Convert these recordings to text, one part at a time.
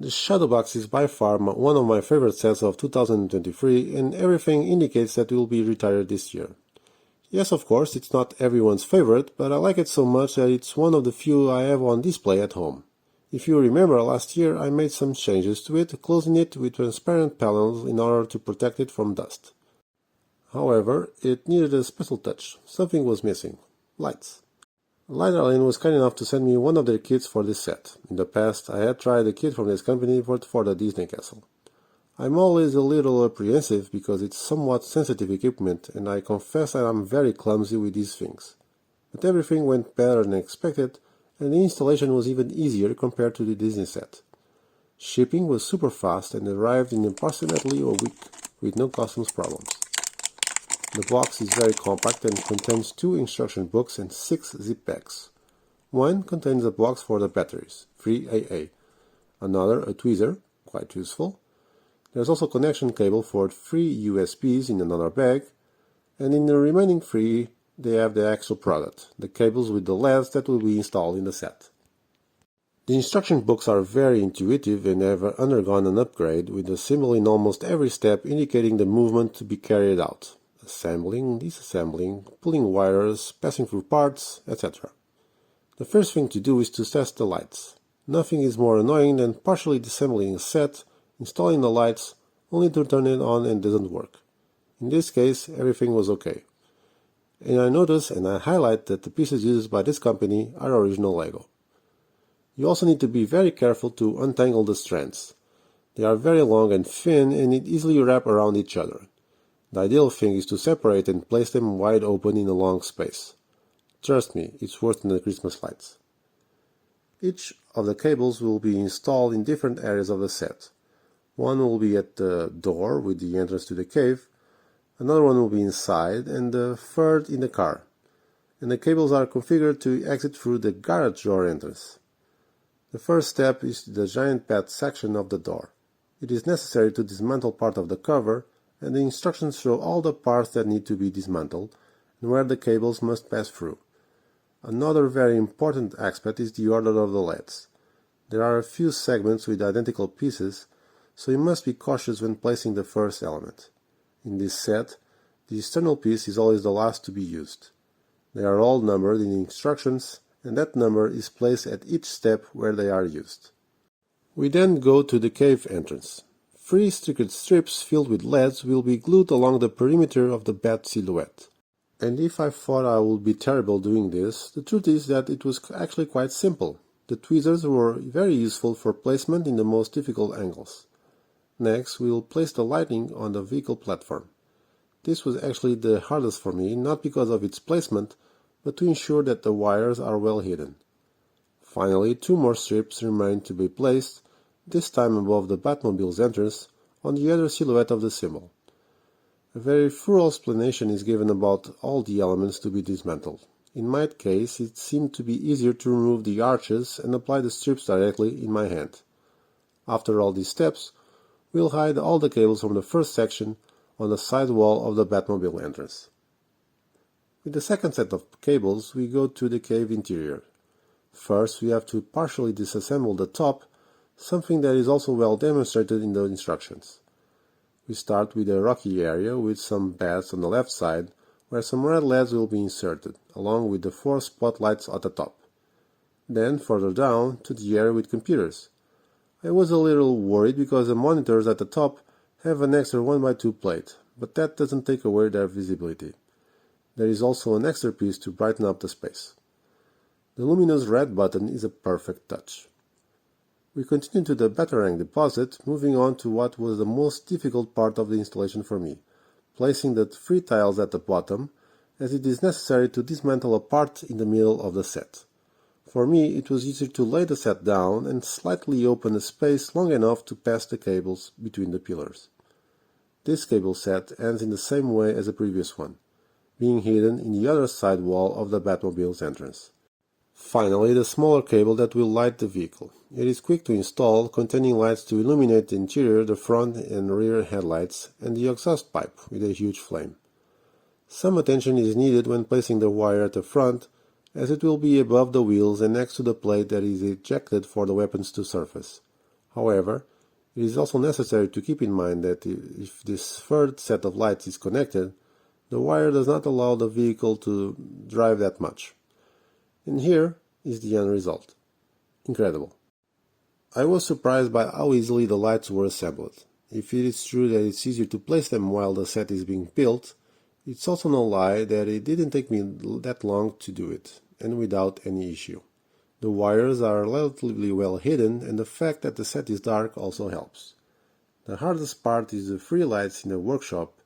The Shadow Box is by far one of my favorite sets of 2023, and everything indicates that it will be retired this year. Yes, of course, it's not everyone's favorite, but I like it so much that it's one of the few I have on display at home. If you remember, last year I made some changes to it, closing it with transparent panels in order to protect it from dust. However, it needed a special touch. Something was missing. Lights. Lightailing was kind enough to send me one of their kits for this set. In the past, I had tried a kit from this company for the Disney Castle. I'm always a little apprehensive because it's somewhat sensitive equipment, and I confess that I'm very clumsy with these things. But everything went better than expected, and the installation was even easier compared to the Disney set. Shipping was super fast and arrived in approximately a week with no customs problems. The box is very compact and contains 2 instruction books and 6 zip bags. One contains a box for the batteries, 3AA. Another a tweezer, quite useful. There's also a connection cable for 3 USBs in another bag, and in the remaining 3 they have the actual product, the cables with the LEDs that will be installed in the set. The instruction books are very intuitive and have undergone an upgrade, with a symbol in almost every step indicating the movement to be carried out. Assembling, disassembling, pulling wires, passing through parts, etc. The first thing to do is to test the lights. Nothing is more annoying than partially disassembling a set, installing the lights, only to turn it on and it doesn't work. In this case, everything was okay. And I notice and I highlight that the pieces used by this company are original Lego. You also need to be very careful to untangle the strands. They are very long and thin and it easily wrap around each other. The ideal thing is to separate and place them wide open in a long space. Trust me, it's worse than the Christmas lights. Each of the cables will be installed in different areas of the set. One will be at the door with the entrance to the cave, another one will be inside, and the third in the car. And the cables are configured to exit through the garage door entrance. The first step is the giant pad section of the door. It is necessary to dismantle part of the cover, and the instructions show all the parts that need to be dismantled and where the cables must pass through. Another very important aspect is the order of the LEDs. There are a few segments with identical pieces, so you must be cautious when placing the first element. In this set, the external piece is always the last to be used. They are all numbered in the instructions, and that number is placed at each step where they are used. We then go to the cave entrance. 3 stickered strips filled with LEDs will be glued along the perimeter of the bat silhouette. And if I thought I would be terrible doing this, the truth is that it was actually quite simple. The tweezers were very useful for placement in the most difficult angles. Next, we will place the lighting on the vehicle platform. This was actually the hardest for me, not because of its placement, but to ensure that the wires are well hidden. Finally, 2 more strips remain to be placed, this time above the Batmobile's entrance, on the other silhouette of the symbol. A very thorough explanation is given about all the elements to be dismantled. In my case, it seemed to be easier to remove the arches and apply the strips directly in my hand. After all these steps, we'll hide all the cables from the first section on the side wall of the Batmobile entrance. With the second set of cables, we go to the cave interior. First, we have to partially disassemble the top, something that is also well demonstrated in the instructions. We start with a rocky area with some beds on the left side, where some red LEDs will be inserted, along with the 4 spotlights at the top. Then, further down, to the area with computers. I was a little worried because the monitors at the top have an extra 1x2 plate, but that doesn't take away their visibility. There is also an extra piece to brighten up the space. The luminous red button is a perfect touch. We continue to the Batarang deposit, moving on to what was the most difficult part of the installation for me, placing the 3 tiles at the bottom, as it is necessary to dismantle a part in the middle of the set. For me, it was easier to lay the set down and slightly open a space long enough to pass the cables between the pillars. This cable set ends in the same way as the previous one, being hidden in the other side wall of the Batmobile's entrance. Finally, the smaller cable that will light the vehicle. It is quick to install, containing lights to illuminate the interior, the front and rear headlights, and the exhaust pipe with a huge flame. Some attention is needed when placing the wire at the front, as it will be above the wheels and next to the plate that is ejected for the weapons to surface. However, it is also necessary to keep in mind that if this third set of lights is connected, the wire does not allow the vehicle to drive that much. And here is the end result. Incredible. I was surprised by how easily the lights were assembled. If it is true that it's easier to place them while the set is being built, it's also no lie that it didn't take me that long to do it, and without any issue. The wires are relatively well hidden, and the fact that the set is dark also helps. The hardest part is the free lights in the workshop,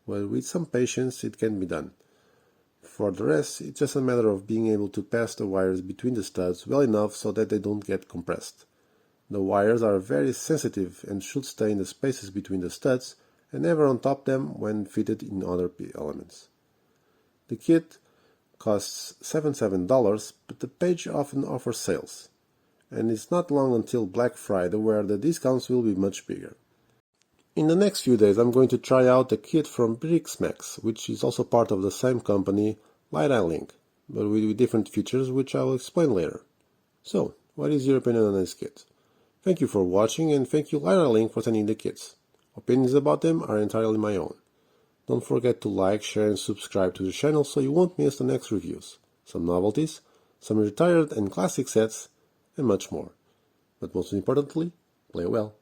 but with some patience it can be done. For the rest, it's just a matter of being able to pass the wires between the studs well enough so that they don't get compressed. The wires are very sensitive and should stay in the spaces between the studs and never on top them when fitted in other elements. The kit costs $77, but the page often offers sales, and it's not long until Black Friday where the discounts will be much bigger. In the next few days I'm going to try out the kit from Brixmax, which is also part of the same company, Lightailing, but with different features which I will explain later. So, what is your opinion on this kit? Thank you for watching, and thank you Lightailing for sending the kits. Opinions about them are entirely my own. Don't forget to like, share and subscribe to the channel so you won't miss the next reviews, some novelties, some retired and classic sets, and much more. But most importantly, play well.